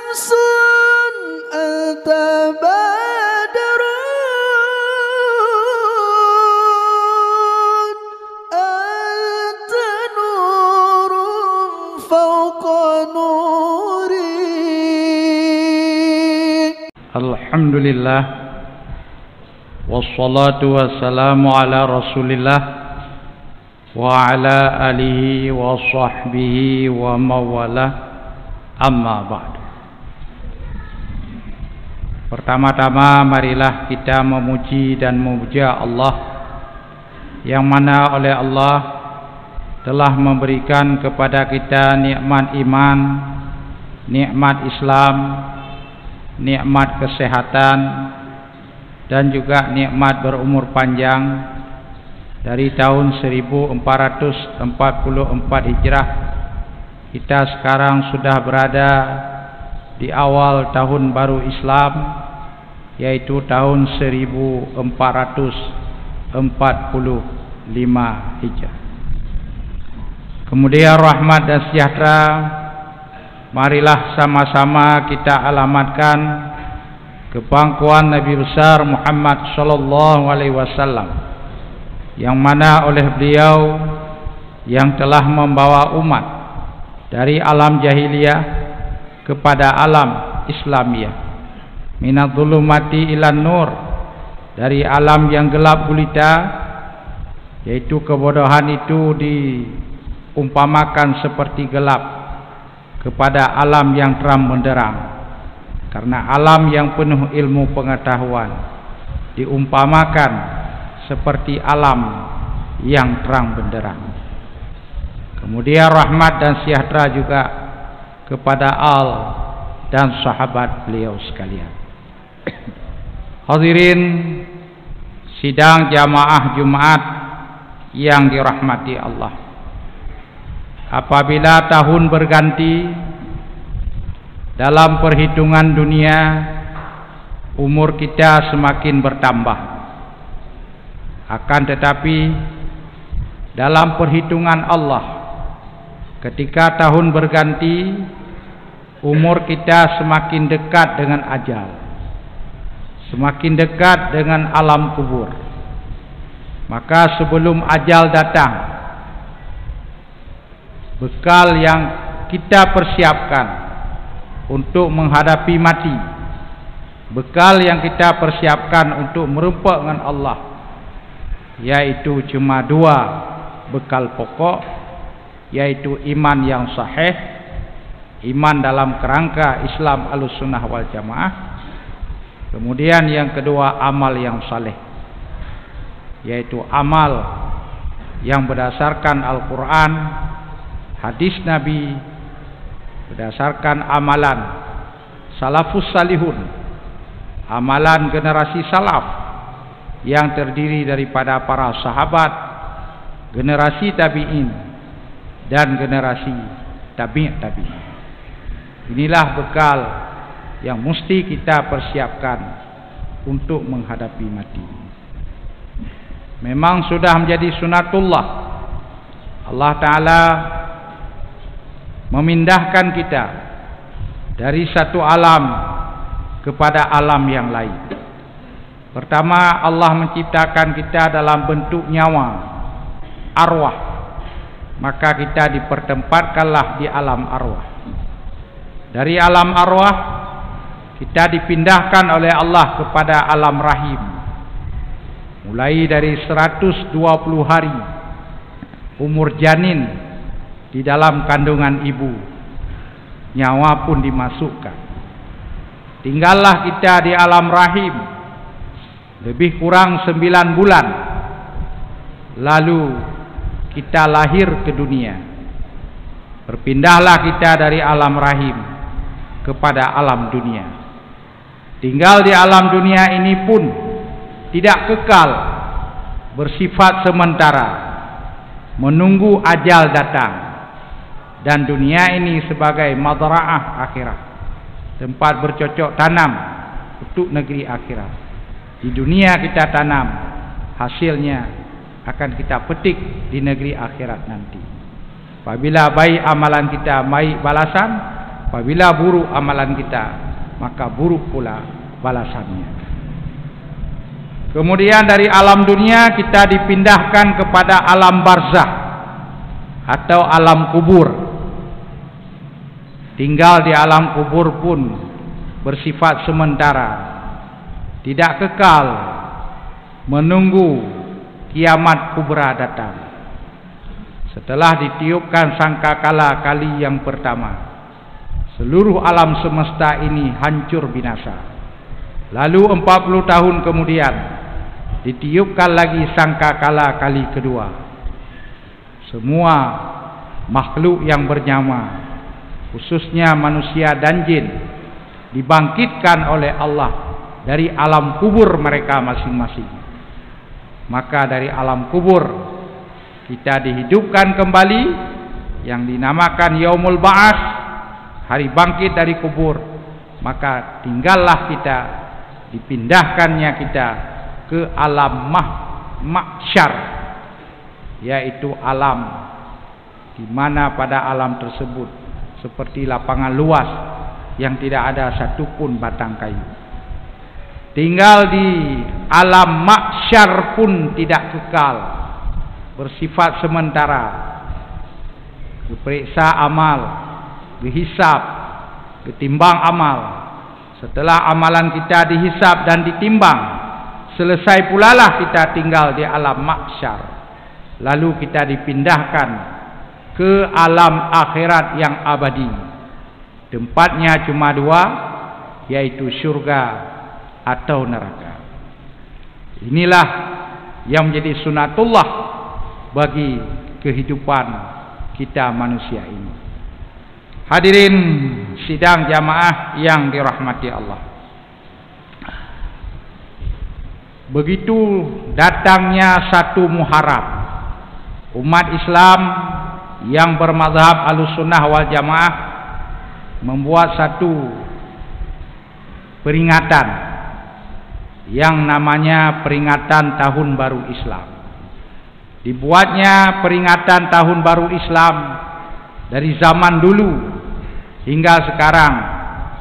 syamsun anta badrun anta nurun fawqa nuri. Alhamdulillah, wassalatu wassalamu ala rasulillah wa ala alihi wa sahbihi wa mawalah, amma ba'du. Pertama-tama marilah kita memuji dan memuja Allah, yang mana oleh Allah telah memberikan kepada kita nikmat iman, nikmat Islam, nikmat kesehatan, dan juga nikmat berumur panjang. Dari tahun 1444 Hijrah, kita sekarang sudah berada di awal tahun baru Islam, yaitu tahun 1445 Hijrah. Kemudian rahmat dan sejahtera marilah sama-sama kita alamatkan ke pangkuan Nabi besar Muhammad sallallahu alaihi wasallam, yang mana oleh beliau yang telah membawa umat dari alam jahiliyah kepada alam Islamiyah, minadz zulumati ilan nur, dari alam yang gelap gulita, yaitu kebodohan itu diumpamakan seperti gelap, kepada alam yang terang benderang. Karena alam yang penuh ilmu pengetahuan diumpamakan seperti alam yang terang benderang. Kemudian rahmat dan sejahtera juga kepada al dan sahabat beliau sekalian. Hadirin sidang jamaah Jumat yang dirahmati Allah, apabila tahun berganti dalam perhitungan dunia, umur kita semakin bertambah. Akan tetapi dalam perhitungan Allah, ketika tahun berganti, umur kita semakin dekat dengan ajal, semakin dekat dengan alam kubur. Maka sebelum ajal datang, bekal yang kita persiapkan untuk menghadapi mati, bekal yang kita persiapkan untuk merumpa dengan Allah, yaitu cuma dua bekal pokok, yaitu iman yang sahih, iman dalam kerangka Islam Ahlussunnah wal Jamaah. Kemudian yang kedua, amal yang saleh, yaitu amal yang berdasarkan Al-Quran, hadis Nabi, berdasarkan amalan salafus salihun, amalan generasi salaf yang terdiri daripada para sahabat, generasi tabi'in, dan generasi tabi'in. Inilah bekal yang mesti kita persiapkan untuk menghadapi mati. Memang sudah menjadi sunatullah Allah Ta'ala memindahkan kita dari satu alam kepada alam yang lain. Pertama, Allah menciptakan kita dalam bentuk nyawa, arwah. Maka kita dipertempatkanlah di alam arwah. Dari alam arwah kita dipindahkan oleh Allah kepada alam rahim. Mulai dari 120 hari umur janin di dalam kandungan ibu, nyawa pun dimasukkan. Tinggallah kita di alam rahim lebih kurang 9 bulan, lalu kita lahir ke dunia. Berpindahlah kita dari alam rahim kepada alam dunia. Tinggal di alam dunia ini pun tidak kekal, bersifat sementara, menunggu ajal datang. Dan dunia ini sebagai madra'ah akhirat, tempat bercocok tanam untuk negeri akhirat. Di dunia kita tanam, hasilnya akan kita petik di negeri akhirat nanti. Apabila baik amalan kita, baik balasan, apabila buruk amalan kita, maka buruk pula balasannya. Kemudian dari alam dunia kita dipindahkan kepada alam barzakh atau alam kubur. Tinggal di alam kubur pun bersifat sementara, tidak kekal, menunggu kiamat kubra datang. Setelah ditiupkan sangkakala kali yang pertama, seluruh alam semesta ini hancur binasa. Lalu 40 tahun kemudian ditiupkan lagi sangkakala kali kedua. Semua makhluk yang bernyawa, khususnya manusia dan jin, dibangkitkan oleh Allah dari alam kubur mereka masing-masing. Maka dari alam kubur kita dihidupkan kembali, yang dinamakan Yaumul Ba'ats, hari bangkit dari kubur. Maka tinggallah kita, dipindahkannya kita ke alam mahsyar, yaitu alam di mana pada alam tersebut seperti lapangan luas yang tidak ada satupun batang kayu. Tinggal di alam mahsyar pun tidak kekal, bersifat sementara. Diperiksa amal, dihisab, ditimbang amal. Setelah amalan kita dihisab dan ditimbang, selesai pula lah kita tinggal di alam mahsyar. Lalu kita dipindahkan ke alam akhirat yang abadi. Tempatnya cuma dua, yaitu syurga atau neraka. Inilah yang menjadi sunatullah bagi kehidupan kita manusia ini. Hadirin sidang jamaah yang dirahmati Allah, begitu datangnya satu Muharram, umat Islam yang bermazhab Ahlussunnah wal Jamaah membuat satu peringatan yang namanya peringatan Tahun Baru Islam. Dibuatnya peringatan Tahun Baru Islam dari zaman dulu hingga sekarang,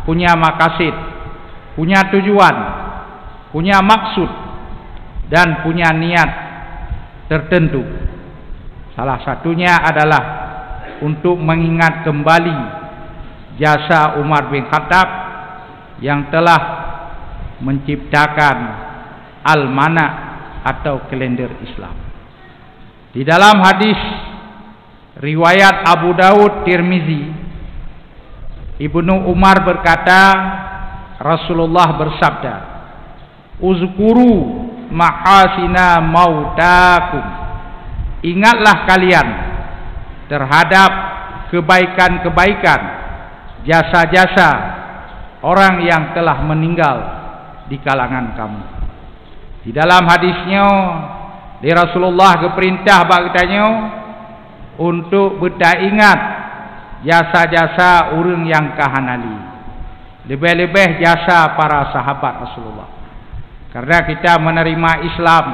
punya maqasid, punya tujuan, punya maksud, dan punya niat tertentu. Salah satunya adalah untuk mengingat kembali jasa Umar bin Khattab yang telah menciptakan Al-Mana' atau kalender Islam. Di dalam hadis riwayat Abu Daud Tirmizi, Ibnu Umar berkata, Rasulullah bersabda, "Uzkuru mahasina mautakum." Ingatlah kalian terhadap kebaikan-kebaikan, jasa-jasa orang yang telah meninggal di kalangan kamu. Di dalam hadisnya, di Rasulullah keperintah bagtanya untuk beringat jasa-jasa orang yang kahanali, lebih-lebih jasa para sahabat Rasulullah. Karena kita menerima Islam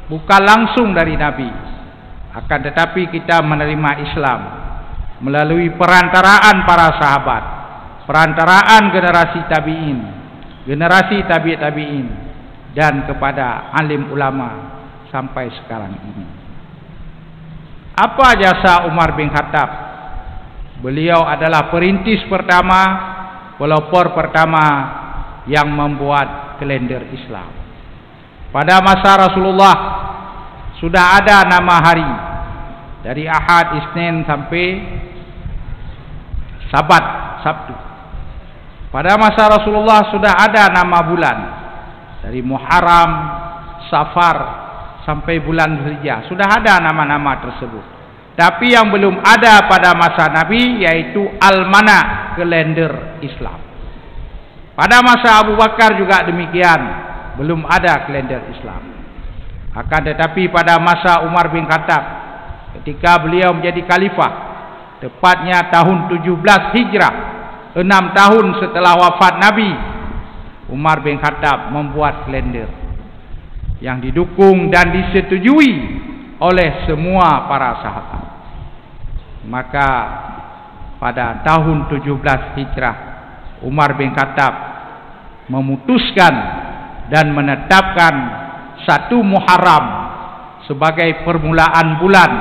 bukan langsung dari Nabi, akan tetapi kita menerima Islam melalui perantaraan para sahabat, perantaraan generasi tabi'in, generasi tabi'in, dan kepada alim ulama sampai sekarang ini. Apa jasa Umar bin Khattab? Beliau adalah perintis pertama, pelopor pertama yang membuat kalender Islam. Pada masa Rasulullah sudah ada nama hari, dari Ahad, Isnin sampai Sabat, Sabtu. Pada masa Rasulullah sudah ada nama bulan, dari Muharram, Safar sampai bulan Dzulhijjah. Sudah ada nama-nama tersebut. Tapi yang belum ada pada masa Nabi yaitu Al-Mana', kalender Islam. Pada masa Abu Bakar juga demikian, belum ada kalender Islam. Akan tetapi pada masa Umar bin Khattab, ketika beliau menjadi khalifah, tepatnya tahun 17 Hijrah, 6 tahun setelah wafat Nabi, Umar bin Khattab membuat kalender yang didukung dan disetujui oleh semua para sahabat. Maka pada tahun 17 Hijrah, Umar bin Khattab memutuskan dan menetapkan 1 Muharram sebagai permulaan bulan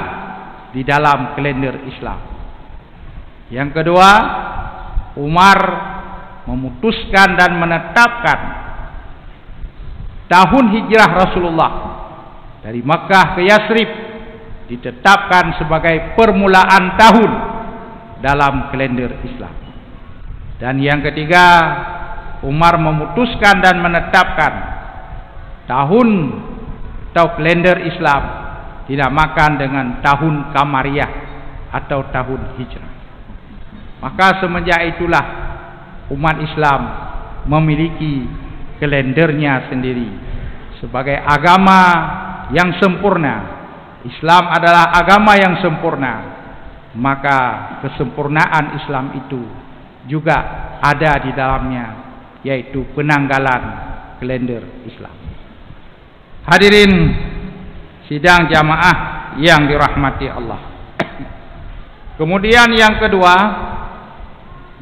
di dalam kalender Islam. Yang kedua, Umar memutuskan dan menetapkan tahun hijrah Rasulullah dari Makkah ke Yasrib ditetapkan sebagai permulaan tahun dalam kalender Islam. Dan yang ketiga, Umar memutuskan dan menetapkan tahun atau kalender Islam dinamakan dengan tahun Qamariyah atau tahun hijrah. Maka semenjak itulah umat Islam memiliki kalendernya sendiri sebagai agama yang sempurna. Islam adalah agama yang sempurna, maka kesempurnaan Islam itu juga ada di dalamnya, yaitu penanggalan kalender Islam. Hadirin sidang jamaah yang dirahmati Allah. Kemudian yang kedua,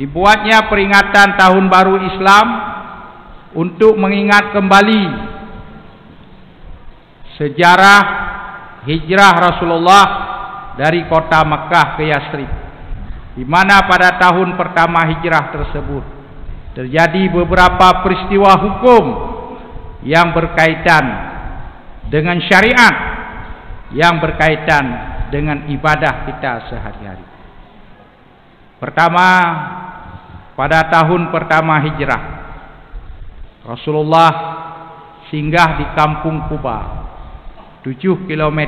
dibuatnya peringatan tahun baru Islam untuk mengingat kembali sejarah hijrah Rasulullah dari kota Makkah ke Yasrib, di mana pada tahun pertama hijrah tersebut terjadi beberapa peristiwa hukum yang berkaitan dengan syariat, yang berkaitan dengan ibadah kita sehari-hari. Pertama, pada tahun pertama hijrah, Rasulullah singgah di kampung Quba, 7 km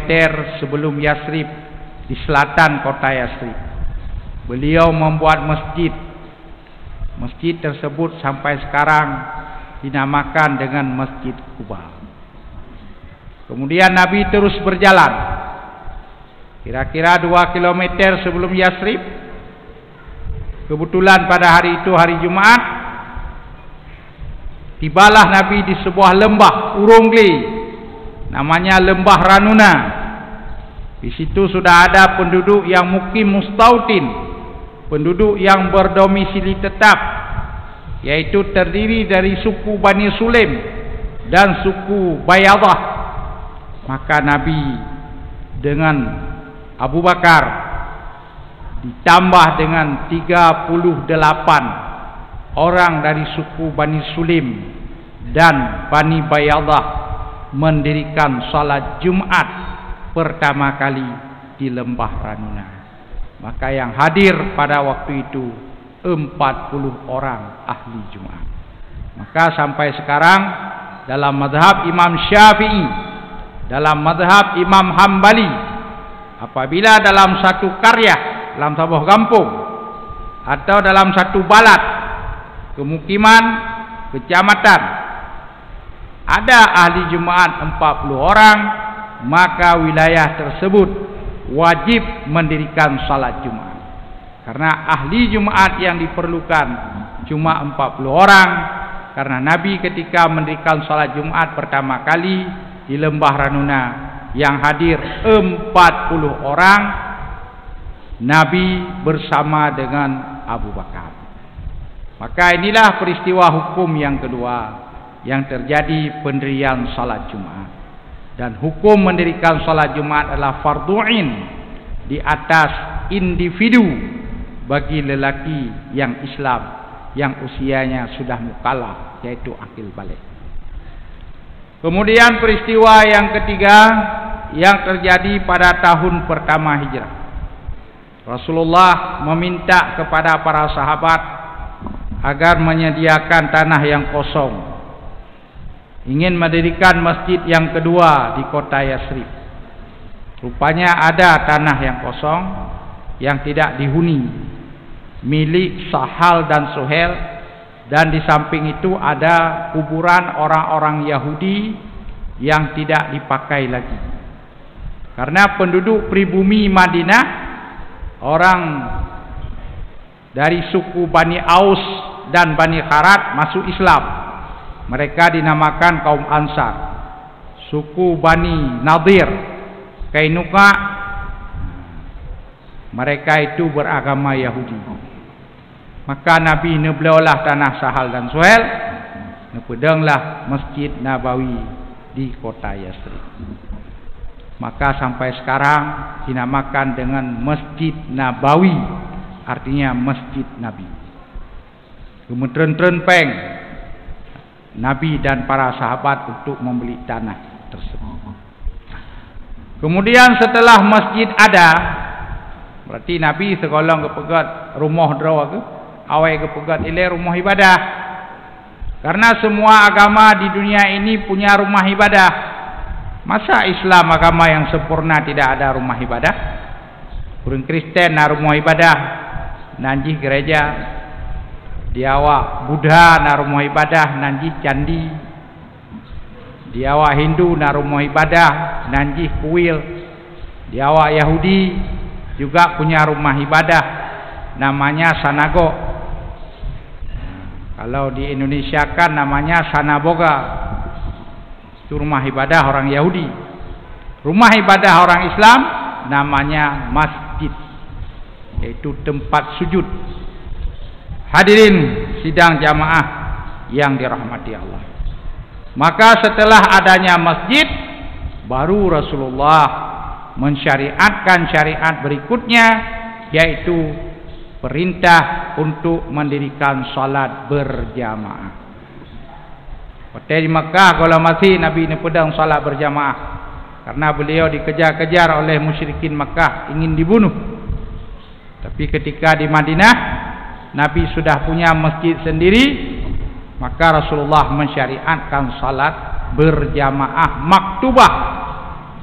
sebelum Yasrib, di selatan kota Yasrib. Beliau membuat masjid. Masjid tersebut sampai sekarang dinamakan dengan Masjid Quba. Kemudian Nabi terus berjalan. Kira-kira 2 km sebelum Yasrib, kebetulan pada hari itu hari Jumat, tibalah Nabi di sebuah lembah Urungli, namanya Lembah Ranuna. Di situ sudah ada penduduk yang mukim mustautin, penduduk yang berdomisili tetap, yaitu terdiri dari suku Bani Sulaim dan suku Bayadah. Maka Nabi dengan Abu Bakar ditambah dengan 38 orang dari suku Bani Sulaim dan Bani Bayadah mendirikan salat Jumat pertama kali di Lembah Ranuna. Maka yang hadir pada waktu itu 40 orang ahli Jumat. Maka sampai sekarang dalam mazhab Imam Syafi'i, dalam mazhab Imam Hambali, apabila dalam satu karya, dalam sebuah kampung atau dalam satu balad, kemukiman, kecamatan, ada ahli Jumat 40 orang, maka wilayah tersebut wajib mendirikan salat Jumat. Karena ahli Jumat yang diperlukan cuma 40 orang, karena Nabi ketika mendirikan salat Jumat pertama kali di Lembah Ranuna, yang hadir 40 orang, Nabi bersama dengan Abu Bakar. Maka inilah peristiwa hukum yang kedua yang terjadi pendirian salat Jumat. Dan hukum mendirikan salat Jumat adalah fardu'in di atas individu bagi lelaki yang Islam, yang usianya sudah mukallaf, yaitu akil balik. Kemudian peristiwa yang ketiga yang terjadi pada tahun pertama hijrah, Rasulullah meminta kepada para sahabat agar menyediakan tanah yang kosong, ingin mendirikan masjid yang kedua di kota Yasrib. Rupanya ada tanah yang kosong yang tidak dihuni, milik Sahal dan Suhail, dan di samping itu ada kuburan orang-orang Yahudi yang tidak dipakai lagi. Karena penduduk pribumi Madinah, orang dari suku Bani Aus dan Bani Kharat masuk Islam. Mereka dinamakan kaum Ansar. Suku Bani Nadir, Kainuka, Mereka itu beragama Yahudi. Maka Nabi nebelaulah tanah Sahal dan Suhail, nepedanglah Masjid Nabawi di kota Yathrib. Maka sampai sekarang dinamakan dengan Masjid Nabawi, artinya Masjid Nabi. Kemudian peng Nabi dan para sahabat untuk membeli tanah tersebut. Kemudian setelah masjid ada, berarti Nabi segolong kepegat rumah draw ke, awai kepegat ile rumah ibadah. Karena semua agama di dunia ini punya rumah ibadah. Masa Islam agama yang sempurna tidak ada rumah ibadah? Orang Kristen na rumah ibadah, nanji gereja. Diawa Buddha na rumah ibadah, nanji candi. Diawa Hindu na rumah ibadah, nanji kuil. Diawa Yahudi juga punya rumah ibadah, namanya sanagog. Kalau di Indonesia kan namanya sanaboga. Itu rumah ibadah orang Yahudi. Rumah ibadah orang Islam namanya masjid, yaitu tempat sujud. Hadirin sidang jamaah yang dirahmati Allah. Maka setelah adanya masjid, baru Rasulullah mensyariatkan syariat berikutnya, yaitu perintah untuk mendirikan salat berjamaah. Pada di Makkah kalau masih Nabi ini pedang salat berjamaah, karena beliau dikejar-kejar oleh musyrikin Makkah, ingin dibunuh. Tapi ketika di Madinah Nabi sudah punya masjid sendiri, maka Rasulullah mensyariatkan salat berjamaah maktubah.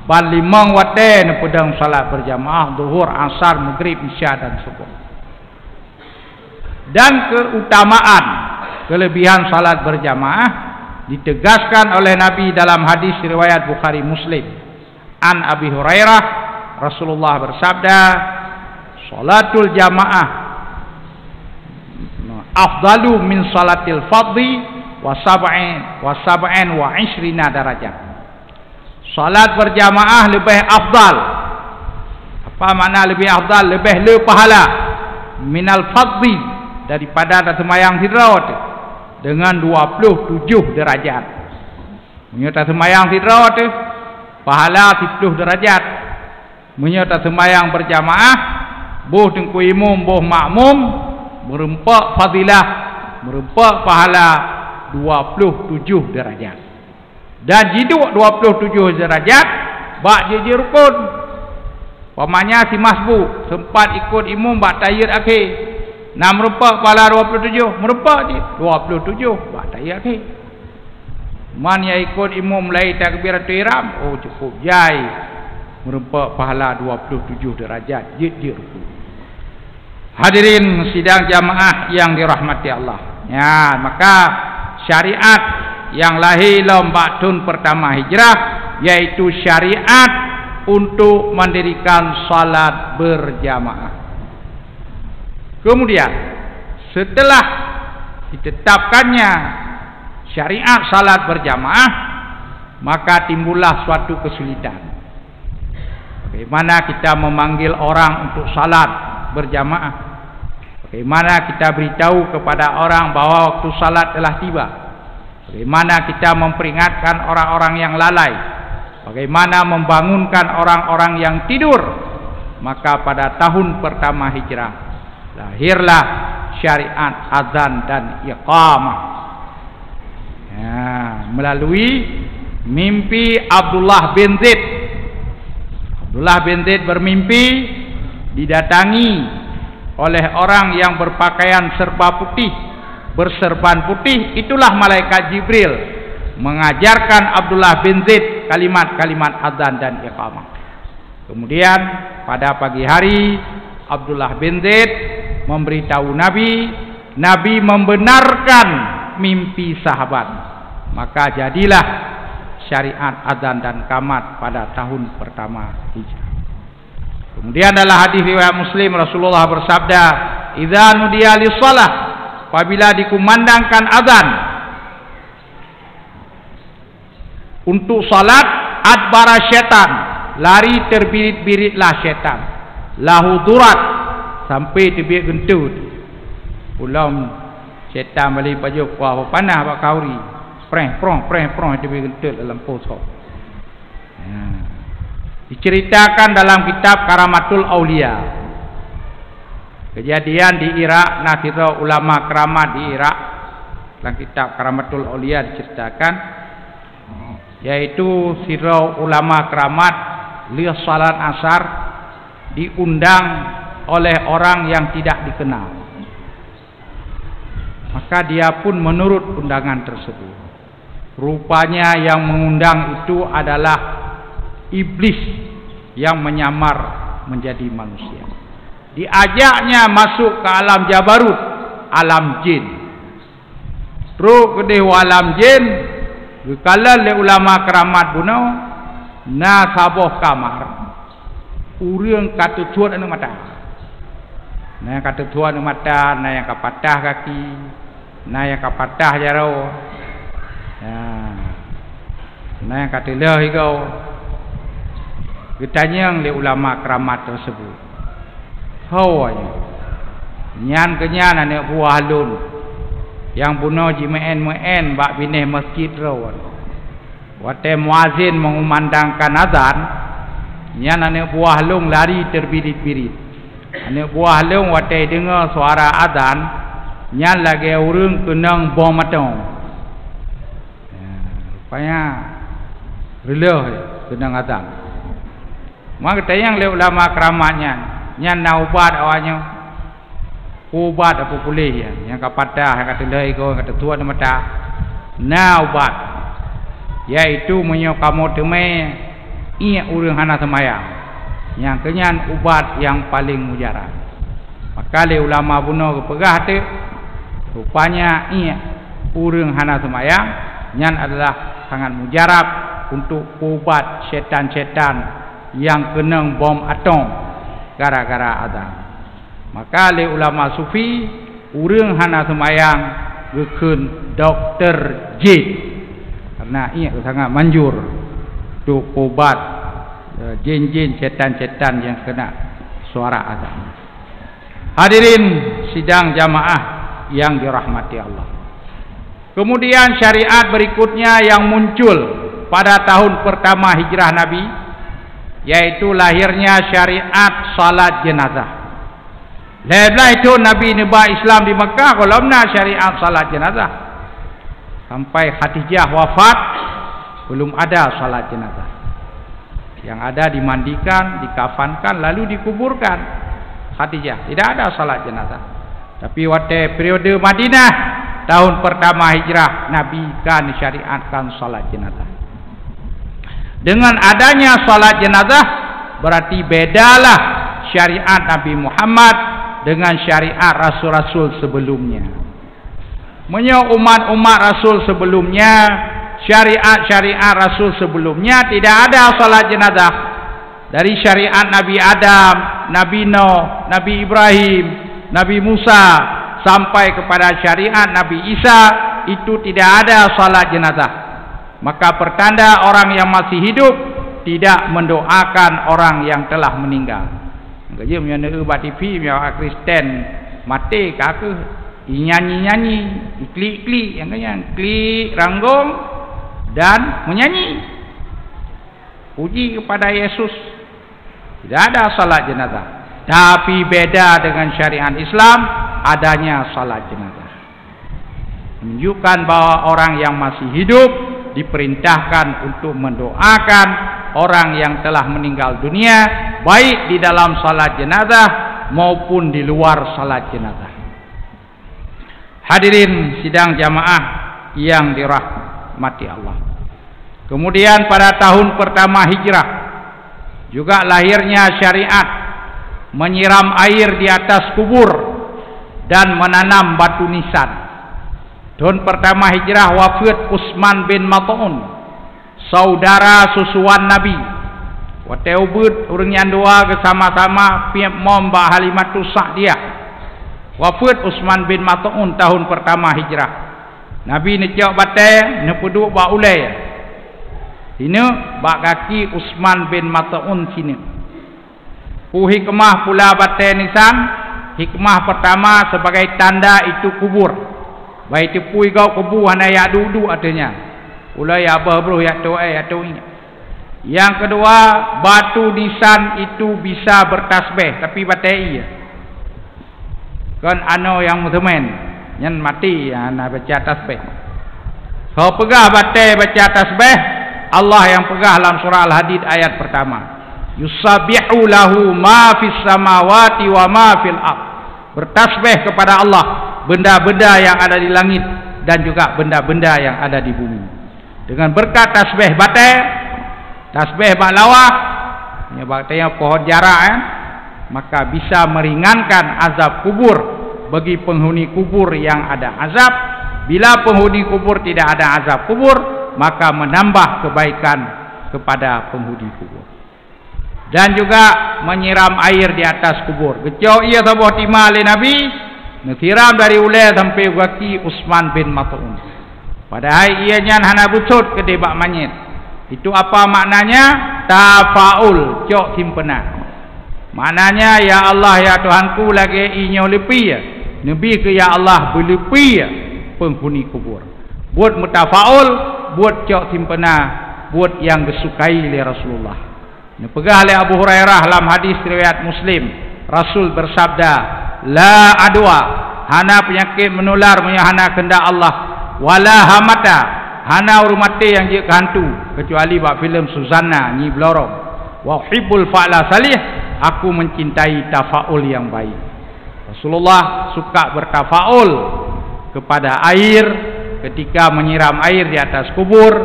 Balimang wate pedang salat berjamaah zuhur, asar, maghrib, isya dan subuh. Dan keutamaan kelebihan salat berjamaah ditegaskan oleh Nabi dalam hadis riwayat Bukhari Muslim. An Abi Hurairah, Rasulullah bersabda, salatul jamaah afdalu min salatil fadhi wa sab'in wa ishrina darajat. Salat berjamaah lebih afdal. Apa makna lebih afdal? Lebih pahala minal fadhi, daripada sembahyang hidrat dengan 27 derajat. Menyata sembahyang hidrat pahala 10 derajat. Menyata sembahyang berjamaah boh tengku imam boh makmum merempak fadilah, merempak pahala 27 derajat. Dan jiduk 27 derajat bak je rukun. Pamanya si masbuk sempat ikut imam bak tayyid akhir. Nak merempak pahala 27, merempak je 27 bak tayyid akhir. Man yang ikut imam mulai takbiratul ihram, oh cukup jai merempak pahala 27 derajat je rukun. Hadirin sidang jamaah yang dirahmati Allah. Ya, maka syariat yang lahir lomba tahun pertama hijrah, yaitu syariat untuk mendirikan salat berjamaah. Kemudian setelah ditetapkannya syariat salat berjamaah, maka timbullah suatu kesulitan. Bagaimana kita memanggil orang untuk salat berjamaah? Bagaimana kita beritahu kepada orang bahwa waktu salat telah tiba? Bagaimana kita memperingatkan orang-orang yang lalai? Bagaimana membangunkan orang-orang yang tidur? Maka pada tahun pertama hijrah lahirlah syariat azan dan iqamah. Ya, melalui mimpi Abdullah bin Zaid. Abdullah bin Zaid bermimpi didatangi oleh orang yang berpakaian serba putih, berserban putih. Itulah malaikat Jibril mengajarkan Abdullah bin Zaid kalimat-kalimat azan dan iqamah. Kemudian pada pagi hari Abdullah bin Zaid memberitahu Nabi, Nabi membenarkan mimpi sahabat. Maka jadilah syariat azan dan qamat pada tahun pertama hijrah. Kemudian adalah hadis riwayat Muslim, Rasulullah bersabda, "Idza nudiya lis-shalah," apabila dikumandangkan azan untuk salat, adbara syaitan, lari terbirit-biritlah syaitan. lahu durat sampai tebiak gentut. Ulam syaitan balik baju kuah panah bak kauri. Preh tebiak gentut dalam posok. Diceritakan dalam kitab Karamatul Aulia. Kejadian di Irak, Nasirah ulama keramat di Irak. Dalam kitab Karamatul Aulia diceritakan, yaitu sirah ulama keramat lihat salat asar diundang oleh orang yang tidak dikenal. Maka dia pun menurut undangan tersebut. Rupanya yang mengundang itu adalah iblis yang menyamar menjadi manusia. Diajaknya masuk ke alam Jabarut, alam jin. Terus ke alam jin, kalau le ulama keramat bunau, na saboh kamar, urang kata tuan anu mata. Na yang kata tuan anu mata, na yang kapatah kaki, na yang kapatah jarau. Na yang kata leh kau. Ditanya le ulama keramat tersebut. Hawanya. Nyan kenyan anak buah lun. Yang bunuh jimen bak bineh masjid rawan. Waktu muazin mengumandangkan azan, nyan anak buah lun lari terbirit-birit. Anak buah lun waktu dengar suara azan, nyan lagi urang kenang bom matang. Rupanya relah kenang azan. Maka tayang le ulama keramatnya, nyan na ubat awaknya. Ubat apa boleh ya? Yang kapatah, yang kata leh kau, kata tuan mata. Na ubat, yaitu menyo kamu temai ia urang hana semayang. Yang kenyan ubat yang paling mujarab. Maka le ulama bunuh kepegah tu, rupanya ia urang hana semayang, nyan adalah sangat mujarab untuk ubat syaitan-syaitan yang kena bom atom gara-gara azan. Maka le ulama sufi urang hana semayang gekeun dokter jin karena ia sangat manjur untuk ubat jin-jin syaitan-syaitan yang kena suara azan. Hadirin sidang jamaah yang dirahmati Allah. Kemudian syariat berikutnya yang muncul pada tahun pertama hijrah Nabi, yaitu lahirnya syariat salat jenazah. Lepas itu Nabi nebak Islam di Mekah kalau nak syariat salat jenazah. Sampai Khadijah wafat belum ada salat jenazah. Yang ada dimandikan, dikafankan lalu dikuburkan. Khadijah tidak ada salat jenazah. Tapi waktu periode Madinah tahun pertama hijrah Nabi kan syariatkan salat jenazah. Dengan adanya salat jenazah berarti bedalah syariat Nabi Muhammad dengan syariat rasul-rasul sebelumnya. Menyo umat-umat rasul sebelumnya, syariat-syariat rasul sebelumnya tidak ada salat jenazah. Dari syariat Nabi Adam, Nabi Nuh, Nabi Ibrahim, Nabi Musa sampai kepada syariat Nabi Isa itu tidak ada salat jenazah. Maka pertanda orang yang masih hidup tidak mendoakan orang yang telah meninggal. Kerja punya ubat TV punya Kristen mati ke nyanyi-nyanyi, klik-klik yang kan klik ranggung dan menyanyi puji kepada Yesus. Tidak ada salat jenazah. Tapi beda dengan syariat Islam adanya salat jenazah. Menunjukkan bahwa orang yang masih hidup diperintahkan untuk mendoakan orang yang telah meninggal dunia, baik di dalam salat jenazah maupun di luar salat jenazah. Hadirin sidang jamaah yang dirahmati Allah. Kemudian pada tahun pertama hijrah juga lahirnya syariat menyiram air di atas kubur dan menanam batu nisan. Tahun pertama hijrah wafat Utsman bin Maz'un, saudara susuan Nabi. Waktu ubud orang yang dua bersama-sama piap mom ba Halimatus Sa'diyah. Wafat Utsman bin Maz'un tahun pertama hijrah. Nabi necak batai nepuduk ba ulai. Sini ba kaki Utsman bin Maz'un sini. hikmah pula batai nisan. Hikmah pertama sebagai tanda itu kubur. Baik itu pui kau kubur hana ya duduk artinya. Ulai apa bro ya tu ingat. Yang kedua, batu nisan itu bisa bertasbih tapi batai iya. Kan ano yang mutemen nyen mati ana baca tasbih. Kau pegah batai baca tasbih, Allah yang pegah dalam surah Al-Hadid ayat pertama. Yusabbihu lahu ma fis samawati wa ma fil ardh. Bertasbih kepada Allah benda-benda yang ada di langit dan juga benda-benda yang ada di bumi. Dengan berkat tasbih batai, tasbih baklawah, ini batainya pohon jarak maka bisa meringankan azab kubur bagi penghuni kubur yang ada azab. Bila penghuni kubur tidak ada azab kubur, maka menambah kebaikan kepada penghuni kubur. Dan juga menyiram air di atas kubur. Kecau ia sebuah timah oleh Nabi, menyiram dari ulai sampai kaki Utsman bin Maz'un. Padahal ianya hana butut ke debak manyet. Itu apa maknanya? Tafaul, cok simpenan. Maknanya ya Allah ya Tuhanku lagi inyo lepi ya. Nabi ke ya Allah berlepi ya penghuni kubur. Buat mutafaul, buat cok simpenan, buat yang disukai oleh Rasulullah. Pegah oleh Abu Hurairah dalam hadis riwayat Muslim, Rasul bersabda, la adwa, hana penyakit menular hana kehendak Allah, wala hamata, hana urmate yang dia hantu, kecuali bak filem Susanna Nyi Blorong. Wa hibbul fa'la salih, aku mencintai tafaul yang baik. Rasulullah suka bertafaul kepada air ketika menyiram air di atas kubur,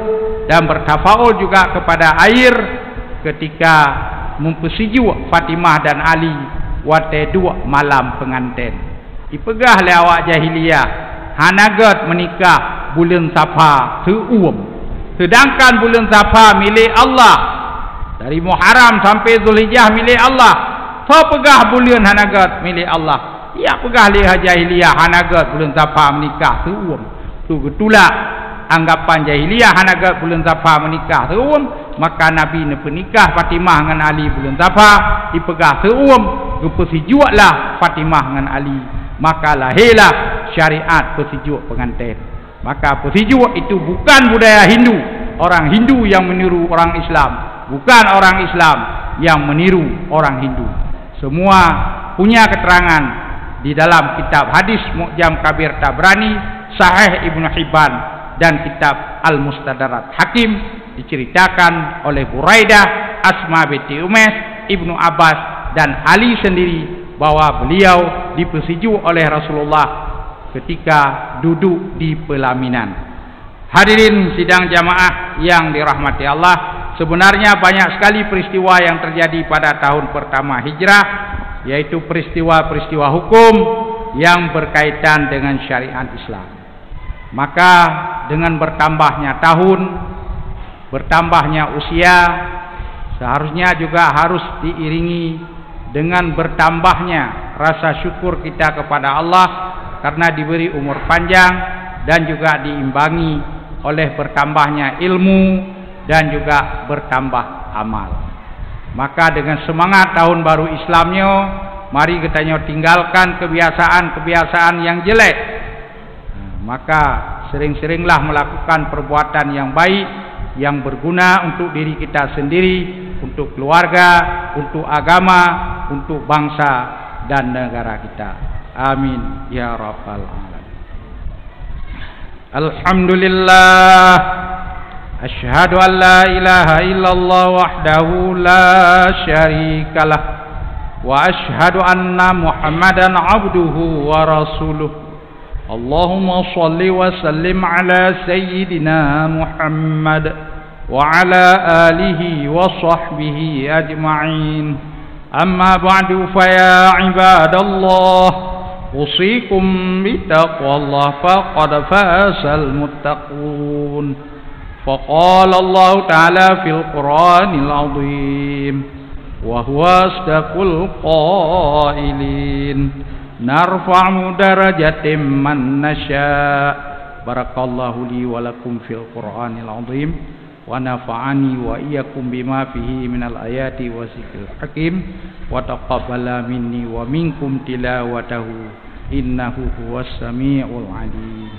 dan bertafaul juga kepada air ketika mempersiju Fatimah dan Ali wate dua malam pengantin. Dipegah oleh awak jahiliyah hanagat menikah bulan Safar seuum, sedangkan bulan Safar milik Allah, dari Muharram sampai Zulhijjah milik Allah. So pegah bulan hanagat milik Allah. Ya pegah oleh jahiliyah hanagat bulan Safar menikah seuum. Tu getulak anggapan jahiliyah hanagat bulan Safar menikah seuum. Maka Nabi ne pernikah Fatimah dengan Ali bulan Safar, dipegah seuum, persijuklah Fatimah dengan Ali. Maka lahirlah syariat persijuk pengantin. Maka persijuk itu bukan budaya Hindu, orang Hindu yang meniru orang Islam, bukan orang Islam yang meniru orang Hindu. Semua punya keterangan di dalam kitab hadis Mu'jam Kabir Tabrani, Sahih Ibnu Hibban, dan kitab Al-Mustadrak Hakim. Diceritakan oleh Buraidah, Asma binti Umais, Ibnu Abbas dan Ali sendiri bahwa beliau dipersiju oleh Rasulullah ketika duduk di pelaminan. Hadirin sidang jamaah yang dirahmati Allah, sebenarnya banyak sekali peristiwa yang terjadi pada tahun pertama Hijrah, yaitu peristiwa-peristiwa hukum yang berkaitan dengan syariat Islam. Maka dengan bertambahnya tahun, bertambahnya usia, seharusnya juga harus diiringi dengan bertambahnya rasa syukur kita kepada Allah karena diberi umur panjang, dan juga diimbangi oleh bertambahnya ilmu dan juga bertambah amal. Maka dengan semangat tahun baru Islamnya, mari kita tinggalkan kebiasaan-kebiasaan yang jelek. Maka sering-seringlah melakukan perbuatan yang baik, yang berguna untuk diri kita sendiri, untuk keluarga, untuk agama, untuk bangsa dan negara kita. Amin ya rabbal alamin. Alhamdulillah, asyhadu an la ilaha illallah wahdahu la syarikalah, wa asyhadu anna Muhammadan abduhu wa rasuluh. Allahumma salli wa sallim ala sayyidina Muhammad wa ala alihi wa sahbihi ajma'in. Amma ba'du, fa ya ibadallah, usikum bitaqwallah faqad fasal muttaqun. Faqala Allah ta'ala fil Qur'anil azim, wa huwa asdaqul qailin, narfa'u darajatin man nasha. Barakallahu li wa lakum fil Qur'anil azim wa nafa'ani wa iyyakum bima fihi minal ayati wa zikril hakim wa taqabbala minni wa minkum tilawatahu innahu huwas samiul alim.